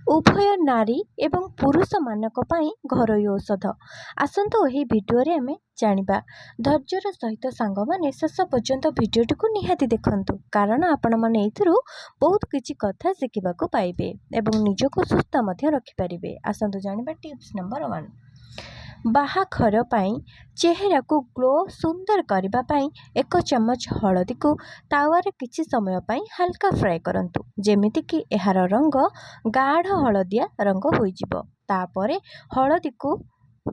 उभय नारी एवं पुरुष मानक पई घरोई औषध। आसंतु एही भिडियो रे आमे जानिबा। धैर्यर सहित सांग माने शेष पर्यंत भिडियोटी को निहाती देखंतु, कारण आपण माने एथिरु बहुत किछि कथा शिखिबाकू पाइबे एवं निजको सुस्थ मध्य रखि परिबे। आसंतु जानिबा टिप्स नंबर 1। बाहाघर पाई चेहरा को ग्लो सुंदर करबा पाई 1 चम्मच हळदी को तावारे किछि समय पाई हल्का फ्राए करंतु, जेमिति कि एहार रंग गाढ़ हळदिया रंग होई जिवो। तापरे हळदी को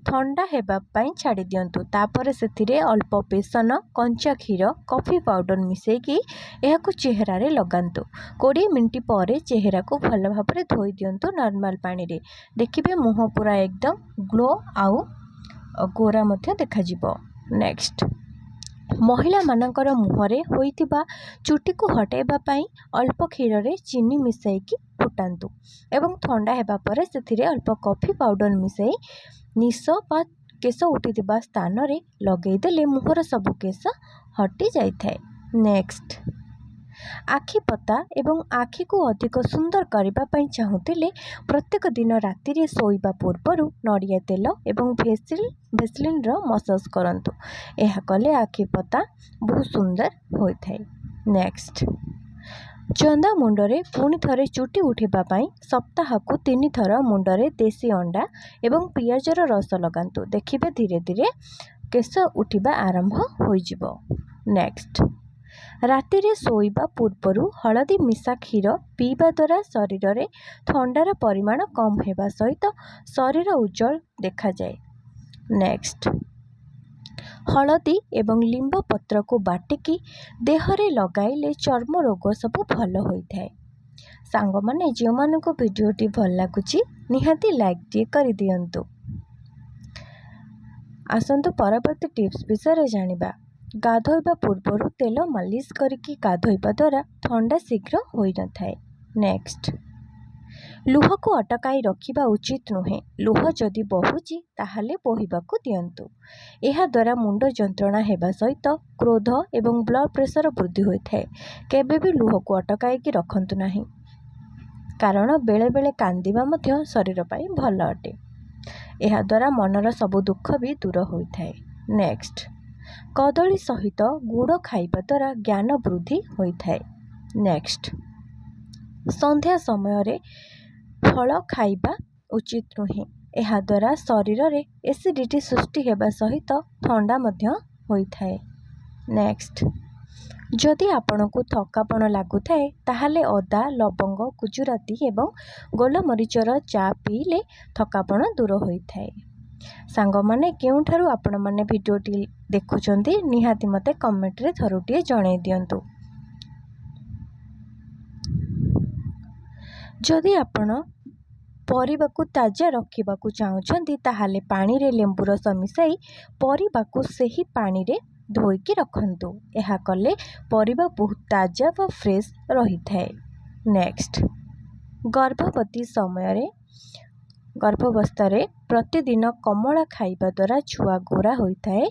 ठंडा हेबा पाई छाड़ी दियंतु। तापरे सेथिरे अल्प बेसन, कंचा क्षीर, कॉफी पाउडर मिसेकी एहाकू चेहरा रे लगांतु। 20 मिनिट परे चेहरा को भल भाबरे धोई दियंतु नॉर्मल पानी रे। देखिबे मुह पूरा एकदम ग्लो आउ गोरा मध्य देखा जिवो। नेक्स्ट, महिला मानकर मुहरे होइतिबा चुटी को हटेबा पाई अल्प क्षीर रे चीनी मिसाइकी फुटांतु एवं ठंडा हेबा परे सेथिरे अल्प कॉफी पाउडर मिसाई निश बा केश उठिथिबा स्थान रे लगेई देले मुहर सबु केश हटि जाइथाय। नेक्स्ट, आखि पता एवं आखि को अधिक सुंदर करबा पई चाहुतिले प्रत्येक दिन राति रे सोइबा पूर्वरु नड़िया तेल एवं भेसलिन रो मसाज करंतु। एहा कले आखि पता बहुत सुंदर होइथाय। नेक्स्ट, चंदा मुंडरे पुणी थरे चुटी उठिबा पाई सप्ताह को 3 थर मुंडरे देसी अंडा एवं पियाजर रस लगांतु। देखिबे धीरे धीरे केश उठिबा आरंभ होई जिवो। नेक्स्ट, राति रे सोइबा पूर्वरु हळदी मिसा क्षीर पीबा द्वारा शरीर रे ठंडार परिमाण कम हेबा सहित शरीर उज्जवल देखा जाए। नेक्स्ट, हळदी एवं लिंब पत्र को बाटिकी देहरे लगाइले चर्म रोग सब भल होइथाय। सांग माने जे मानको वीडियोटी भल लागुची निहाती लाइक टी करि दियंतु। आसंतु परवर्ती टिप्स विषय जानिबा। गाधोइबा पूर्वरु तेल मालिश करिकी गाधोइबा द्वारा ठंडा शीघ्र होई न थाए। नेक्स्ट, लुह को अटकाई रखिबा उचित नुहे। लुह जदि बहुची ताहाले बोहिबाकू दियंतु। एहा द्वारा मुंड जंत्रणा हेबा सहित क्रोध एवं ब्लड प्रेशर वृद्धि होइथाय। केबे भी लुह को अटकाई की रखंतु नाही, कारण बेले बेले कांदिबा मध्य शरीर पाई भल अटे। एहा द्वारा मनर सब दुख भी दूर होइथाय। नेक्स्ट, कदली सहित गुड़ खाइबा द्वारा ज्ञान वृद्धि होइथाय। नेक्स्ट, संध्या समय रे फल खाइबा उचित नुहे। एहा द्वारा शरीर रे एसिडिटी सृष्टि हेबा सहित ठंडा मध्य होइथाय। नेक्स्ट, जदि आपनको थकापन लागुथाए ताहाले अदा, लवंग, गुजुराती एवं गोलमरीचर चा पीले थकापन दूर होइथाय। सांग माने केउठारु आपण माने भिडियोटी देखुचंती निहाती मते कमेंट रे थरुटिए जणाई दियंतु। जदि आपण परिबाकू ताजा रखिबाकू चाहुचंती ताहाले पानी रे लेंबू रस मिसाई परिबाकू सेही पानी रे धोईकी रखंतु। एहा कले परिबा बहुत ताजा व फ्रेश रहिथाय। नेक्स्ट, गर्भावस्था रे प्रतिदिन कमला खाइबा द्वारा छुआ गोरा होइथाय।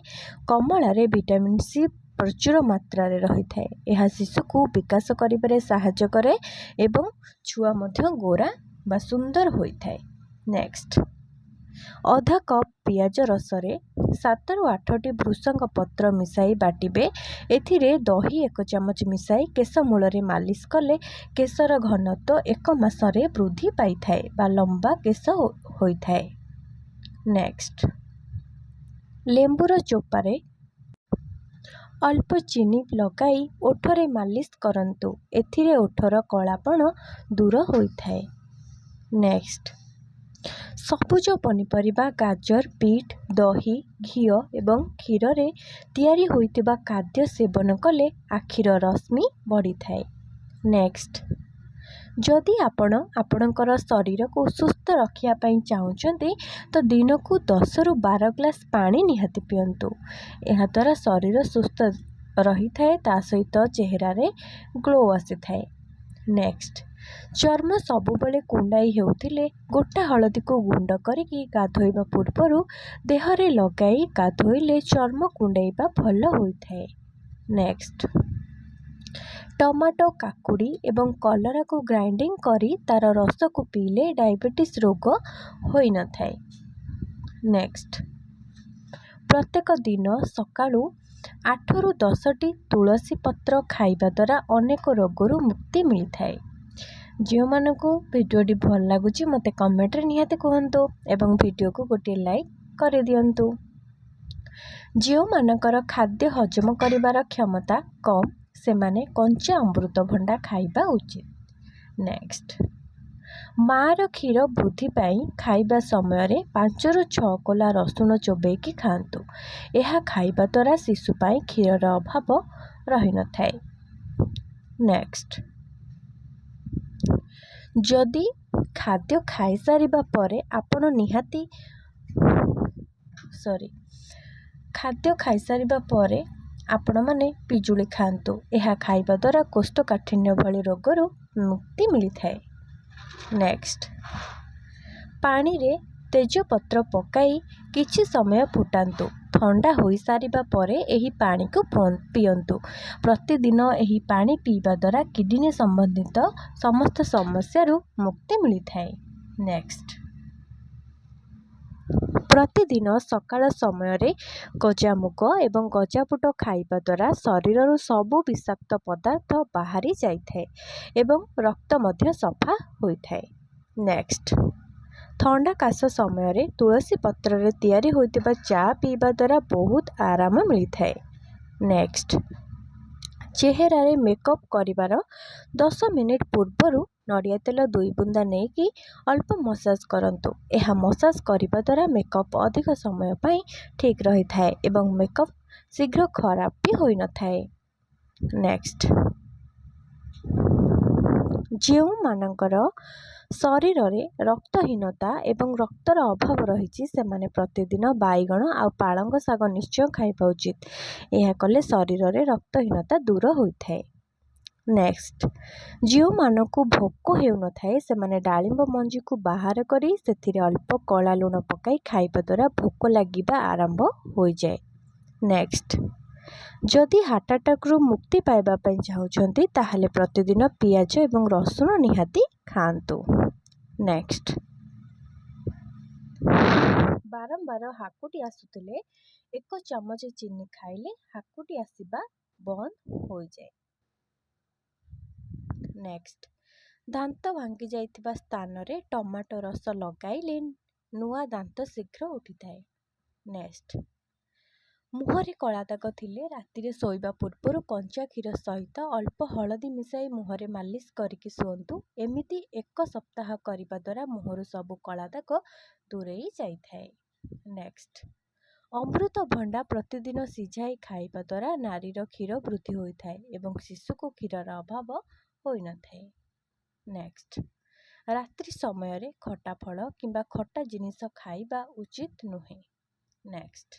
कमला रे विटामिन सी प्रचुर मात्रा रे रहिथाय। एहा शिशु को विकास करिबारे सहायता करे एवं छुआ मध्य गोरा बा सुंदर होइथाय। नेक्स्ट, आधा कप पियाज रस रे 7 रु 8टी भृषंग पत्र मिसाई बाटिबे। एथिरे दही 1 चमच मिसाई केश मूल रे मालिश कले केशर घनत्व 1 मास रे वृद्धि पाइथाय बा लंबा केश होइथाय। नेक्स्ट, लेंबूर चोपारे अल्प चीनी लगाई ओठरे मालिश करंतु। एथिरे ओठर कलापण दूर होइथाय। नेक्स्ट, सबुज पनिपरिबा गाजर, बीट, दही, घी एवं क्षीर रे तैयारी होइतिबा खाद्य सेवन कले आखिर रश्मि बढ़ी थाए। नेक्स्ट, जदि आपणकर शरीर को सुस्थ रखिया पई चाहुचंती तो दिन को 10 रु 12 ग्लास पानी निहाती पियंतु। एहा द्वारा शरीर सुस्थ रही थाए, ता सहित चेहरा रे ग्लो आसी थाए। नेक्स्ट, चर्म सबुबले कुंडाई हेउथिले गोटा हळदी को गुंड करिकी गाधोइबा पूर्वरु देहरे लगाई गाधोइले चर्म कुंडाइबा भल होइथाय। नेक्स्ट, ଟମାଟୋ, କାକୁଡ଼ି ଏବଂ କଲରାକୁ ଗ୍ରାଇଣ୍ଡିଂ କରି ତାର ରସକୁ ପିଇଲେ ଡାଇବେଟିସ୍ ରୋଗ ହୋଇନଥାଏ। ନେକ୍ସଟ, ପ୍ରତ୍ୟେକ ଦିନ ସକାଳୁ 8ରୁ 10ଟି ତୁଳସୀ ପତ୍ର ଖାଇବା ଦ୍ୱାରା ଅନେକ ରୋଗରୁ ମୁକ୍ତି ମିଳିଥାଏ। ଯେଉଁମାନଙ୍କୁ ଭିଡ଼ିଓଟି ଭଲ ଲାଗୁଛି ମୋତେ କମେଣ୍ଟରେ ନିହାତି କୁହନ୍ତୁ ଏବଂ ଭିଡ଼ିଓକୁ ଗୋଟିଏ ଲାଇକ୍ କରିଦିଅନ୍ତୁ। ଯେଉଁମାନଙ୍କର ଖାଦ୍ୟ ହଜମ କରିବାର କ୍ଷମତା କମ୍ ସେମାନେ କଞ୍ଚା ଅମୃତଭଣ୍ଡା ଖାଇବା ଉଚିତ। ନେକ୍ସଟ, ମାଆର କ୍ଷୀର ବୃଦ୍ଧି ପାଇଁ ଖାଇବା ସମୟରେ 5ରୁ 6 କୋଲା ରସୁଣ ଚୋବେଇକି ଖାଆନ୍ତୁ। ଏହା ଖାଇବା ଦ୍ୱାରା ଶିଶୁ ପାଇଁ କ୍ଷୀରର ଅଭାବ ରହିନଥାଏ। ନେକ୍ସଟ, ଯଦି ଖାଦ୍ୟ ଖାଇସାରିବା ପରେ ଆପଣମାନେ ପିଜୁଳି ଖାଆନ୍ତୁ। ଏହା ଖାଇବା ଦ୍ୱାରା କୋଷ୍ଠକାଠିନ୍ୟ ଭଳି ରୋଗରୁ ମୁକ୍ତି ମିଳିଥାଏ। ନେକ୍ସଟ, ପାଣିରେ ତେଜପତ୍ର ପକାଇ କିଛି ସମୟ ଫୁଟାନ୍ତୁ। ଥଣ୍ଡା ହୋଇସାରିବା ପରେ ଏହି ପାଣିକୁ ପିଅନ୍ତୁ। ପ୍ରତିଦିନ ଏହି ପାଣି ପିଇବା ଦ୍ୱାରା କିଡନୀ ସମ୍ବନ୍ଧିତ ସମସ୍ତ ସମସ୍ୟାରୁ ମୁକ୍ତି ମିଳିଥାଏ। ନେକ୍ସଟ, ପ୍ରତିଦିନ ସକାଳ ସମୟରେ ଗଜାମୁଗ ଏବଂ ଗଜାବୁଟ ଖାଇବା ଦ୍ୱାରା ଶରୀରରୁ ସବୁ ବିଷାକ୍ତ ପଦାର୍ଥ ବାହାରି ଯାଇଥାଏ ଏବଂ ରକ୍ତ ମଧ୍ୟ ସଫା ହୋଇଥାଏ। ନେକ୍ସଟ, ଥଣ୍ଡା କାଶ ସମୟରେ ତୁଳସୀ ପତ୍ରରେ ତିଆରି ହୋଇଥିବା ଚା ପିଇବା ଦ୍ୱାରା ବହୁତ ଆରାମ ମିଳିଥାଏ। ନେକ୍ସଟ, ଚେହେରାରେ ମେକଅପ୍ କରିବାର 10 ମିନିଟ୍ ପୂର୍ବରୁ ନଡ଼ିଆ ତେଲ 2 ବୁନ୍ଦା ନେଇକି ଅଳ୍ପ ମସାଜ କରନ୍ତୁ। ଏହା ମସାଜ କରିବା ଦ୍ୱାରା ମେକଅପ୍ ଅଧିକ ସମୟ ପାଇଁ ଠିକ୍ ରହିଥାଏ ଏବଂ ମେକଅପ୍ ଶୀଘ୍ର ଖରାପ ବି ହୋଇନଥାଏ। ନେକ୍ସଟ, ଯେଉଁମାନଙ୍କର ଶରୀରରେ ରକ୍ତହୀନତା ଏବଂ ରକ୍ତର ଅଭାବ ରହିଛି ସେମାନେ ପ୍ରତିଦିନ ବାଇଗଣ ଆଉ ପାଳଙ୍ଗ ଶାଗ ନିଶ୍ଚୟ ଖାଇବା ଉଚିତ। ଏହା କଲେ ଶରୀରରେ ରକ୍ତହୀନତା ଦୂର ହୋଇଥାଏ। ନେକ୍ସଟ, ଯେଉଁମାନଙ୍କୁ ଭୋକ ହେଉନଥାଏ ସେମାନେ ଡାଳିମ୍ବ ମଞ୍ଜିକୁ ବାହାର କରି ସେଥିରେ ଅଳ୍ପ କଳା ଲୁଣ ପକାଇ ଖାଇବା ଦ୍ୱାରା ଭୋକ ଲାଗିବା ଆରମ୍ଭ ହୋଇଯାଏ। ନେକ୍ସଟ, ଯଦି ହାର୍ଟ ଆଟାକରୁ ମୁକ୍ତି ପାଇବା ପାଇଁ ଚାହୁଁଛନ୍ତି ତାହେଲେ ପ୍ରତିଦିନ ପିଆଜ ଏବଂ ରସୁଣ ନିହାତି ଖାଆନ୍ତୁ। ନେକ୍ସଟ, ବାରମ୍ବାର ହାକୁଟି ଆସୁଥିଲେ 1 ଚାମଚ ଚିନି ଖାଇଲେ ହାକୁଟି ଆସିବା ବନ୍ଦ ହୋଇଯାଏ। ନେକ୍ସଟ, ଦାନ୍ତ ଭାଙ୍ଗି ଯାଇଥିବା ସ୍ଥାନରେ ଟମାଟୋ ରସ ଲଗାଇଲେ ନୂଆ ଦାନ୍ତ ଶୀଘ୍ର ଉଠିଥାଏ। ନେକ୍ସଟ, ମୁହଁରେ କଳା ଦାଗ ଥିଲେ ରାତିରେ ଶୋଇବା ପୂର୍ବରୁ କଞ୍ଚା କ୍ଷୀର ସହିତ ଅଳ୍ପ ହଳଦୀ ମିଶାଇ ମୁହଁରେ ମାଲିସ କରିକି ଶୁଅନ୍ତୁ। ଏମିତି 1 ସପ୍ତାହ କରିବା ଦ୍ୱାରା ମୁହଁରୁ ସବୁ କଳା ଦାଗ ଦୂରେଇ ଯାଇଥାଏ। ନେକ୍ସଟ, ଅମୃତଭଣ୍ଡା ପ୍ରତିଦିନ ସିଝାଇ ଖାଇବା ଦ୍ୱାରା ନାରୀର କ୍ଷୀର ବୃଦ୍ଧି ହୋଇଥାଏ ଏବଂ ଶିଶୁକୁ କ୍ଷୀରର ଅଭାବ ହୋଇନଥାଏ। ନେକ୍ସଟ, ରାତ୍ରି ସମୟରେ ଖଟା ଫଳ କିମ୍ବା ଖଟା ଜିନିଷ ଖାଇବା ଉଚିତ ନୁହେଁ। ନେକ୍ସଟ,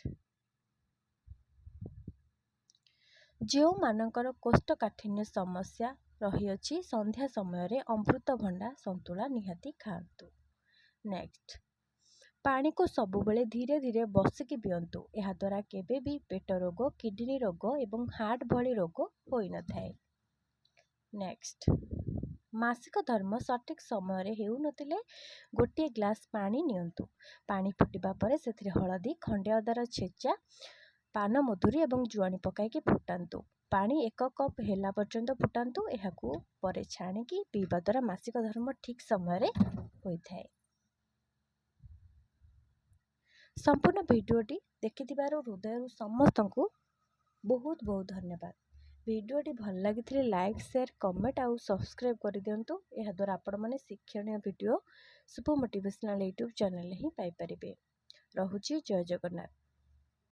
ଯେଉଁମାନଙ୍କର କୋଷ୍ଠକାଠିନ୍ୟ ସମସ୍ୟା ରହିଅଛି ସନ୍ଧ୍ୟା ସମୟରେ ଅମୃତଭଣ୍ଡା ସନ୍ତୁଳା ନିହାତି ଖାଆନ୍ତୁ। ନେକ୍ସଟ, ପାଣିକୁ ସବୁବେଳେ ଧୀରେ ଧୀରେ ବସିକି ପିଅନ୍ତୁ। ଏହାଦ୍ୱାରା କେବେ ବି ପେଟ ରୋଗ, କିଡନୀ ରୋଗ ଏବଂ ହାର୍ଟ ଭଳି ରୋଗ ହୋଇନଥାଏ। ନେକ୍ସଟ, ମାସିକ ଧର୍ମ ସଠିକ୍ ସମୟରେ ହେଉନଥିଲେ ଗୋଟିଏ ଗ୍ଲାସ ପାଣି ନିଅନ୍ତୁ। ପାଣି ଫୁଟିବା ପରେ ସେଥିରେ ହଳଦୀ, ଖଣ୍ଡେ ଅଦାର ଛେଚା, ପାନମଧୁରୀ ଏବଂ ଜୁଆଣି ପକାଇକି ଫୁଟାନ୍ତୁ। ପାଣି 1 କପ୍ ହେଲା ପର୍ଯ୍ୟନ୍ତ ଫୁଟାନ୍ତୁ। ଏହାକୁ ପରେ ଛାଣିକି ପିଇବା ଦ୍ୱାରା ମାସିକ ଧର୍ମ ଠିକ୍ ସମୟରେ ହୋଇଥାଏ। ସମ୍ପୂର୍ଣ୍ଣ ଭିଡ଼ିଓଟି ଦେଖିଥିବାରୁ ହୃଦୟରୁ ସମସ୍ତଙ୍କୁ ବହୁତ ବହୁତ ଧନ୍ୟବାଦ। ଭିଡ଼ିଓଟି ଭଲ ଲାଗିଥିଲେ ଲାଇକ୍, ସେୟାର, କମେଣ୍ଟ ଆଉ ସବସ୍କ୍ରାଇବ୍ କରିଦିଅନ୍ତୁ। ଏହାଦ୍ୱାରା ଆପଣମାନେ ଶିକ୍ଷଣୀୟ ଭିଡ଼ିଓ ଶୁଭ ମୋଟିଭେସନାଲ୍ ୟୁଟ୍ୟୁବ୍ ଚ୍ୟାନେଲରେ ହିଁ ପାଇପାରିବେ। ରହୁଛି, ଜୟ ଜଗନ୍ନାଥ।